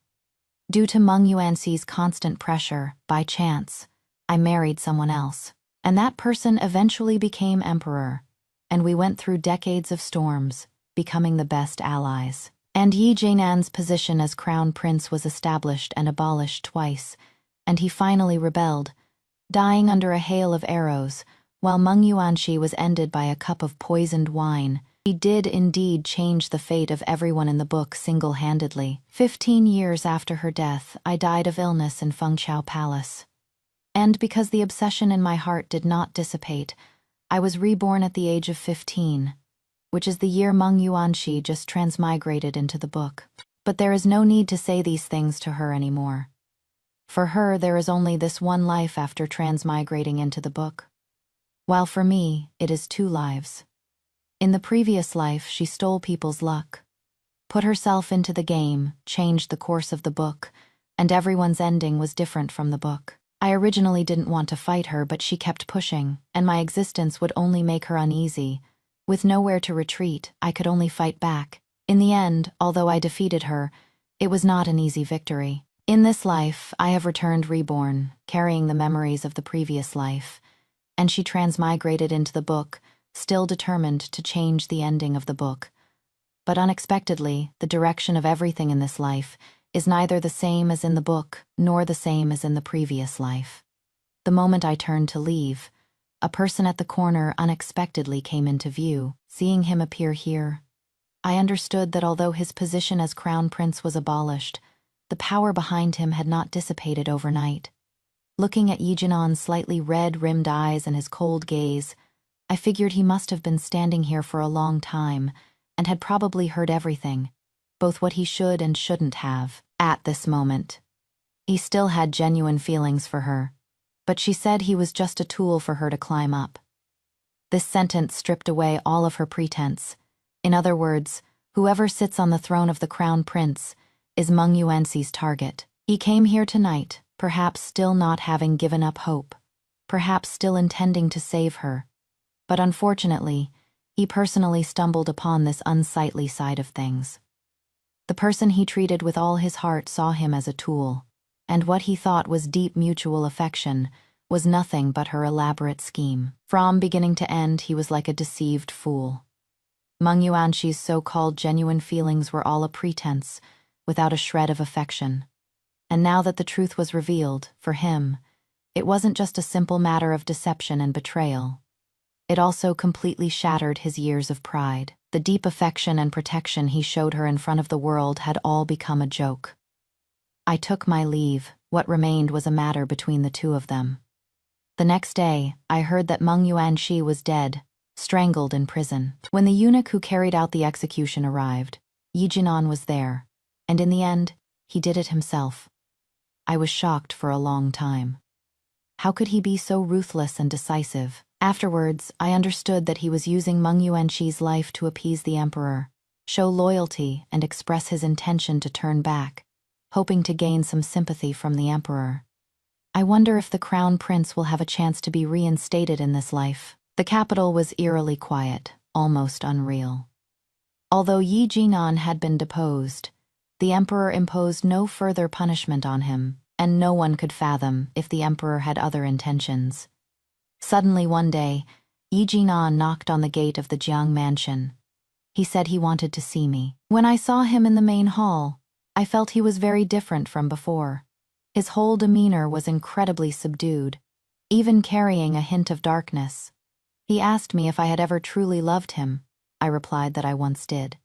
Due to Meng Yuanxi's constant pressure, by chance, I married someone else. And that person eventually became emperor, and we went through decades of storms, becoming the best allies. And Yi Jinan's position as crown prince was established and abolished twice, and he finally rebelled, dying under a hail of arrows, while Meng Yuanxi was ended by a cup of poisoned wine. He did indeed change the fate of everyone in the book single-handedly. 15 years after her death, I died of illness in Fengqiao Palace. And because the obsession in my heart did not dissipate, I was reborn at the age of 15, which is the year Meng Yuanxi just transmigrated into the book. But there is no need to say these things to her anymore. For her, there is only this one life after transmigrating into the book, while for me, it is 2 lives. In the previous life, she stole people's luck, put herself into the game, changed the course of the book, and everyone's ending was different from the book. I originally didn't want to fight her, but she kept pushing, and my existence would only make her uneasy. With nowhere to retreat, I could only fight back. In the end, although I defeated her, it was not an easy victory. In this life, I have returned reborn, carrying the memories of the previous life, and she transmigrated into the book, still determined to change the ending of the book. But unexpectedly, the direction of everything in this life is neither the same as in the book, nor the same as in the previous life. The moment I turned to leave, a person at the corner unexpectedly came into view. Seeing him appear here, I understood that although his position as crown prince was abolished, the power behind him had not dissipated overnight. Looking at Yi Jinan's slightly red-rimmed eyes and his cold gaze, I figured he must have been standing here for a long time and had probably heard everything, both what he should and shouldn't have. At this moment, he still had genuine feelings for her, but she said he was just a tool for her to climb up. This sentence stripped away all of her pretense. In other words, whoever sits on the throne of the crown prince is Meng Yuanxi's target. He came here tonight, perhaps still not having given up hope, perhaps still intending to save her. But unfortunately, he personally stumbled upon this unsightly side of things. The person he treated with all his heart saw him as a tool, and what he thought was deep mutual affection was nothing but her elaborate scheme. From beginning to end, he was like a deceived fool. Meng Yuanxi's so-called genuine feelings were all a pretense, without a shred of affection. And now that the truth was revealed, for him, it wasn't just a simple matter of deception and betrayal. It also completely shattered his years of pride. The deep affection and protection he showed her in front of the world had all become a joke. I took my leave. What remained was a matter between the two of them. The next day, I heard that Meng Yuanxi was dead, strangled in prison. When the eunuch who carried out the execution arrived, Yi Jinan was there, and in the end, he did it himself. I was shocked for a long time. How could he be so ruthless and decisive? Afterwards, I understood that he was using Meng Yuanxi's life to appease the emperor, show loyalty, and express his intention to turn back, hoping to gain some sympathy from the emperor. I wonder if the crown prince will have a chance to be reinstated in this life. The capital was eerily quiet, almost unreal. Although Yi Jinan had been deposed, the emperor imposed no further punishment on him, and no one could fathom if the emperor had other intentions. Suddenly one day, Yi Jinan knocked on the gate of the Jiang mansion. He said he wanted to see me. When I saw him in the main hall, I felt he was very different from before. His whole demeanor was incredibly subdued, even carrying a hint of darkness. He asked me if I had ever truly loved him. I replied that I once did.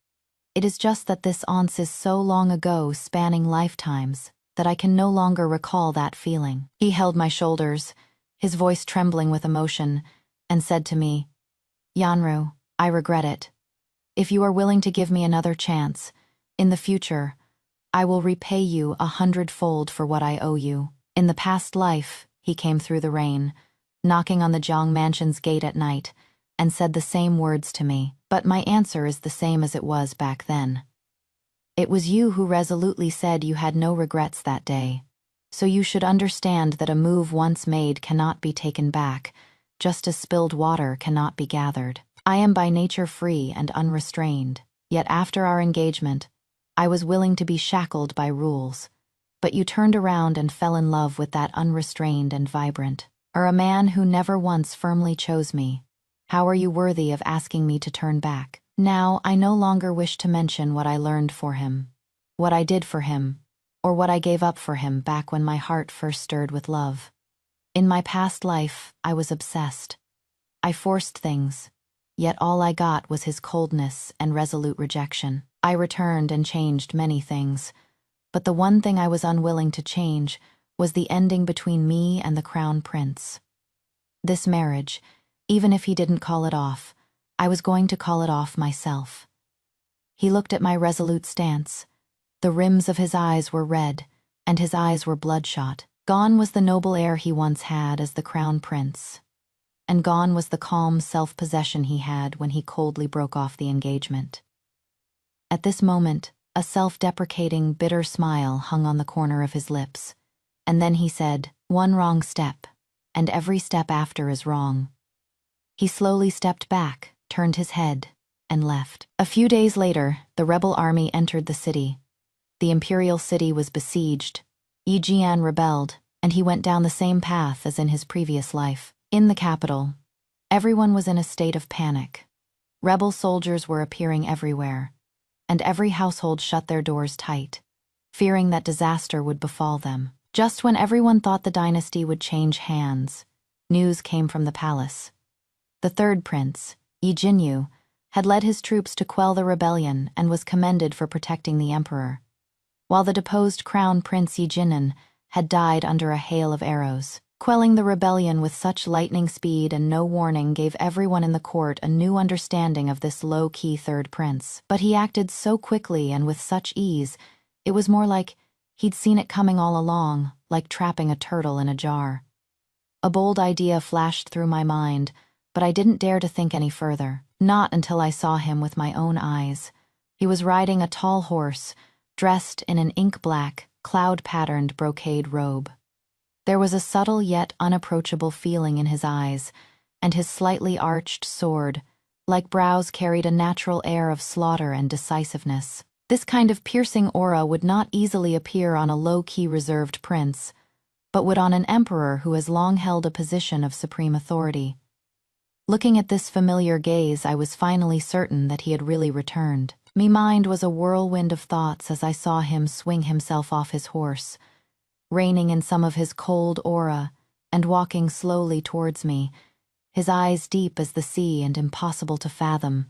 It is just that this once is so long ago, spanning lifetimes, that I can no longer recall that feeling. He held my shoulders, his voice trembling with emotion, and said to me, "Yanru, I regret it. If you are willing to give me another chance, in the future, I will repay you 100-fold for what I owe you." In the past life, he came through the rain, knocking on the Jiang mansion's gate at night, and said the same words to me, but my answer is the same as it was back then. It was you who resolutely said you had no regrets that day. So you should understand that a move once made cannot be taken back, just as spilled water cannot be gathered. I am by nature free and unrestrained, yet after our engagement, I was willing to be shackled by rules. But you turned around and fell in love with that unrestrained and vibrant, or a man who never once firmly chose me. How are you worthy of asking me to turn back? Now I no longer wish to mention what I learned for him, what I did for him, or what I gave up for him back when my heart first stirred with love. In my past life, I was obsessed. I forced things, yet all I got was his coldness and resolute rejection. I returned and changed many things, but the one thing I was unwilling to change was the ending between me and the crown prince. This marriage, even if he didn't call it off, I was going to call it off myself. He looked at my resolute stance. The rims of his eyes were red, and his eyes were bloodshot. Gone was the noble air he once had as the crown prince, and gone was the calm self-possession he had when he coldly broke off the engagement. At this moment, a self-deprecating, bitter smile hung on the corner of his lips, and then he said, "One wrong step, and every step after is wrong." He slowly stepped back, turned his head, and left. A few days later, the rebel army entered the city. The imperial city was besieged. Yi Jian rebelled, and he went down the same path as in his previous life. In the capital, everyone was in a state of panic. Rebel soldiers were appearing everywhere, and every household shut their doors tight, fearing that disaster would befall them. Just when everyone thought the dynasty would change hands, news came from the palace. The third prince, Yi Jinyu, had led his troops to quell the rebellion and was commended for protecting the emperor, while the deposed crown prince Yi Jinan had died under a hail of arrows. Quelling the rebellion with such lightning speed and no warning gave everyone in the court a new understanding of this low-key third prince. But he acted so quickly and with such ease, it was more like he'd seen it coming all along, like trapping a turtle in a jar. A bold idea flashed through my mind, but I didn't dare to think any further. Not until I saw him with my own eyes. He was riding a tall horse, dressed in an ink-black, cloud-patterned brocade robe. There was a subtle yet unapproachable feeling in his eyes, and his slightly arched sword, like brows, carried a natural air of slaughter and decisiveness. This kind of piercing aura would not easily appear on a low-key reserved prince, but would on an emperor who has long held a position of supreme authority. Looking at this familiar gaze, I was finally certain that he had really returned. Me mind was a whirlwind of thoughts as I saw him swing himself off his horse, reining in some of his cold aura, and walking slowly towards me, his eyes deep as the sea and impossible to fathom,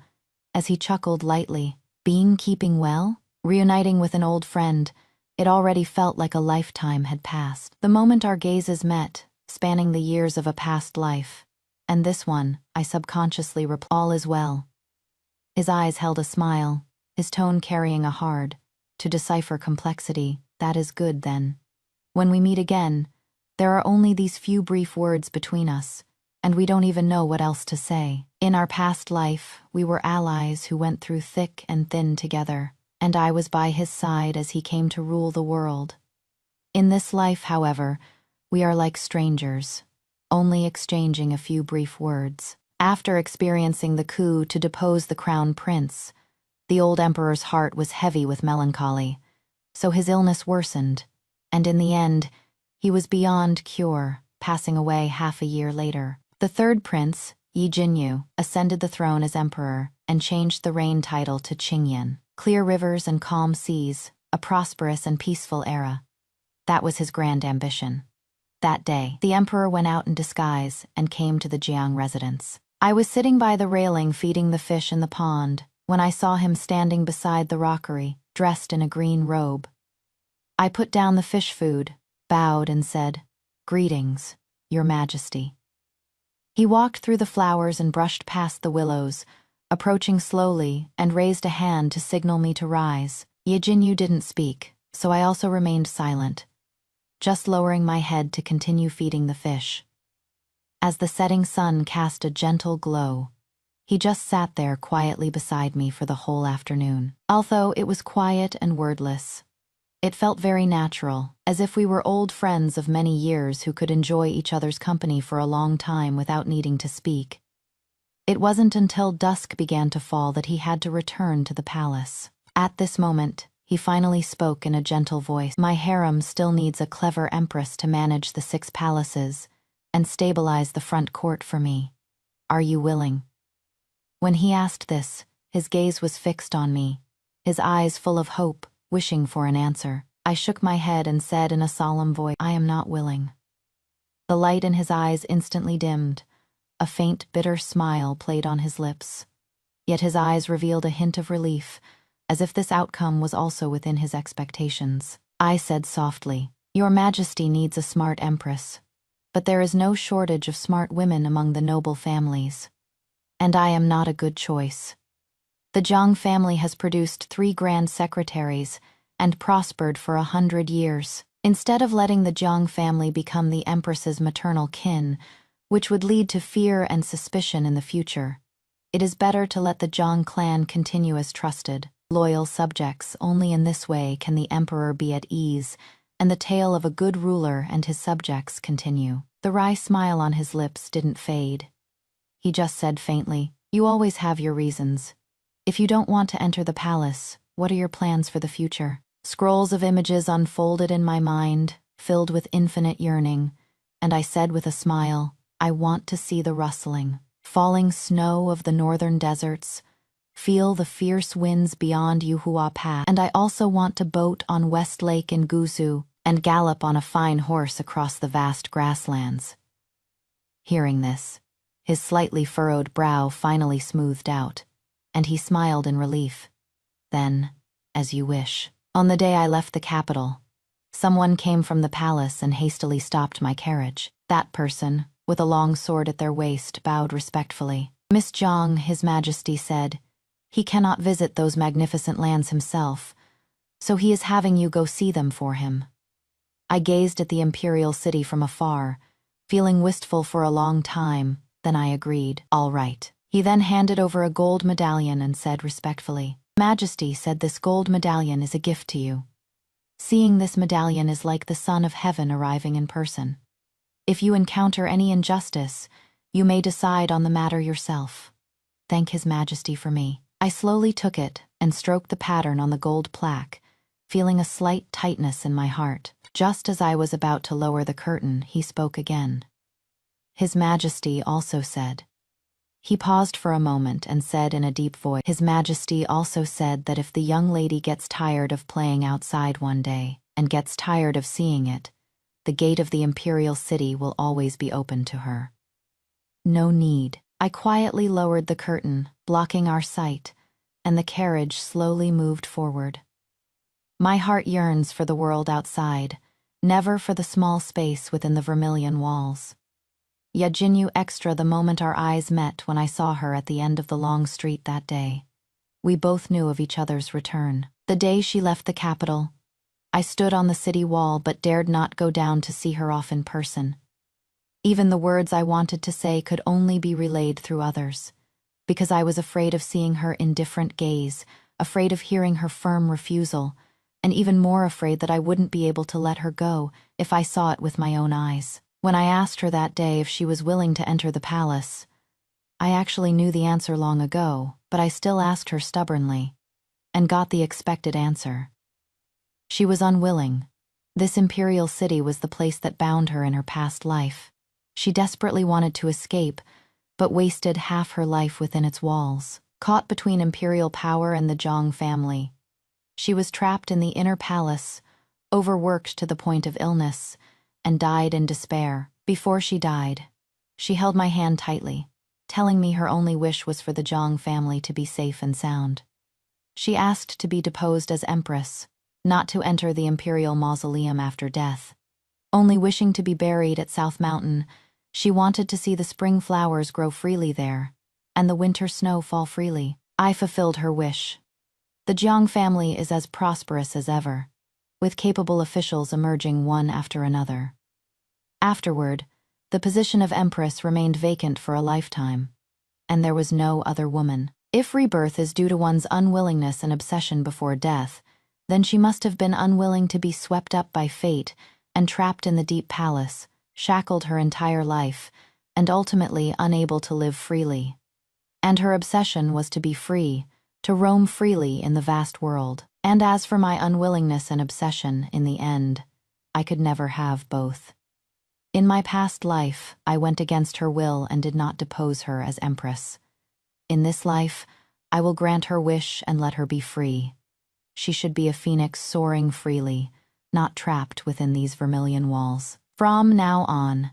as he chuckled lightly. Being keeping well? Reuniting with an old friend, it already felt like a lifetime had passed. The moment our gazes met, spanning the years of a past life, and this one, I subconsciously replied, "All is well." His eyes held a smile, his tone carrying a hard, to decipher complexity. "That is good, then. When we meet again, there are only these few brief words between us, and we don't even know what else to say. In our past life, we were allies who went through thick and thin together, and I was by his side as he came to rule the world. In this life, however, we are like strangers, only exchanging a few brief words." After experiencing the coup to depose the crown prince, the old emperor's heart was heavy with melancholy, so his illness worsened, and in the end, he was beyond cure, passing away half a year later. The third prince, Yi Jinyu, ascended the throne as emperor and changed the reign title to Qingyan. Clear rivers and calm seas, a prosperous and peaceful era. That was his grand ambition. That day, the emperor went out in disguise and came to the Jiang residence. I was sitting by the railing feeding the fish in the pond when I saw him standing beside the rockery, dressed in a green robe. I put down the fish food, bowed, and said, "Greetings, Your Majesty." He walked through the flowers and brushed past the willows, approaching slowly, and raised a hand to signal me to rise. Ye Jinyu didn't speak, so I also remained silent, just lowering my head to continue feeding the fish. As the setting sun cast a gentle glow, he just sat there quietly beside me for the whole afternoon. Although it was quiet and wordless, it felt very natural, as if we were old friends of many years who could enjoy each other's company for a long time without needing to speak. It wasn't until dusk began to fall that he had to return to the palace. At this moment, he finally spoke in a gentle voice. "My harem still needs a clever empress to manage the 6 palaces and stabilize the front court for me. Are you willing?" When he asked this, his gaze was fixed on me, his eyes full of hope, wishing for an answer. I shook my head and said in a solemn voice, "I am not willing." The light in his eyes instantly dimmed. A faint, bitter smile played on his lips. Yet his eyes revealed a hint of relief, as if this outcome was also within his expectations. I said softly, "Your Majesty needs a smart empress, but there is no shortage of smart women among the noble families. And I am not a good choice. The Jiang family has produced 3 grand secretaries and prospered for 100 years. Instead of letting the Jiang family become the empress's maternal kin, which would lead to fear and suspicion in the future, it is better to let the Jiang clan continue as trusted, loyal subjects. Only in this way can the emperor be at ease and the tale of a good ruler and his subjects continue." The wry smile on his lips didn't fade. He just said faintly, "You always have your reasons. If you don't want to enter the palace, what are your plans for the future?" Scrolls of images unfolded in my mind, filled with infinite yearning, and I said with a smile, "I want to see the rustling, falling snow of the northern deserts, feel the fierce winds beyond Yuhua Pass, and I also want to boat on West Lake in Gusu and gallop on a fine horse across the vast grasslands." Hearing this, his slightly furrowed brow finally smoothed out, and he smiled in relief. "Then, as you wish." On the day I left the capital, someone came from the palace and hastily stopped my carriage. That person, with a long sword at their waist, bowed respectfully. "Miss Jiang," His Majesty said, "he cannot visit those magnificent lands himself, so he is having you go see them for him." I gazed at the imperial city from afar, feeling wistful for a long time. Then I agreed. "All right." He then handed over a gold medallion and said respectfully, "Majesty said this gold medallion is a gift to you. Seeing this medallion is like the Son of Heaven arriving in person. If you encounter any injustice, you may decide on the matter yourself. Thank His Majesty for me." I slowly took it and stroked the pattern on the gold plaque, feeling a slight tightness in my heart. Just as I was about to lower the curtain, he spoke again. "His Majesty also said." He paused for a moment and said in a deep voice, "His Majesty also said that if the young lady gets tired of playing outside one day, and gets tired of seeing it, the gate of the imperial city will always be open to her." No need. I quietly lowered the curtain, blocking our sight, and the carriage slowly moved forward. My heart yearns for the world outside, never for the small space within the vermilion walls. Yajinyu extra the moment our eyes met when I saw her at the end of the long street that day. We both knew of each other's return. The day she left the capital, I stood on the city wall but dared not go down to see her off in person. Even the words I wanted to say could only be relayed through others, because I was afraid of seeing her indifferent gaze, afraid of hearing her firm refusal, and even more afraid that I wouldn't be able to let her go if I saw it with my own eyes. When I asked her that day if she was willing to enter the palace, I actually knew the answer long ago, but I still asked her stubbornly, and got the expected answer. She was unwilling. This imperial city was the place that bound her in her past life. She desperately wanted to escape, but wasted half her life within its walls, caught between imperial power and the Zhang family. She was trapped in the inner palace, overworked to the point of illness, and died in despair. Before she died, she held my hand tightly, telling me her only wish was for the Zhang family to be safe and sound. She asked to be deposed as empress, not to enter the imperial mausoleum after death. Only wishing to be buried at South Mountain, she wanted to see the spring flowers grow freely there, and the winter snow fall freely. I fulfilled her wish. The Jiang family is as prosperous as ever, with capable officials emerging one after another. Afterward, the position of empress remained vacant for a lifetime, and there was no other woman. If rebirth is due to one's unwillingness and obsession before death, then she must have been unwilling to be swept up by fate and trapped in the deep palace, shackled her entire life, and ultimately unable to live freely. And her obsession was to be free, to roam freely in the vast world. And as for my unwillingness and obsession, in the end, I could never have both. In my past life, I went against her will and did not depose her as empress. In this life, I will grant her wish and let her be free. She should be a phoenix soaring freely, not trapped within these vermilion walls. From now on,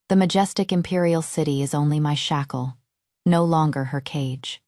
the majestic imperial city is only my shackle, no longer her cage.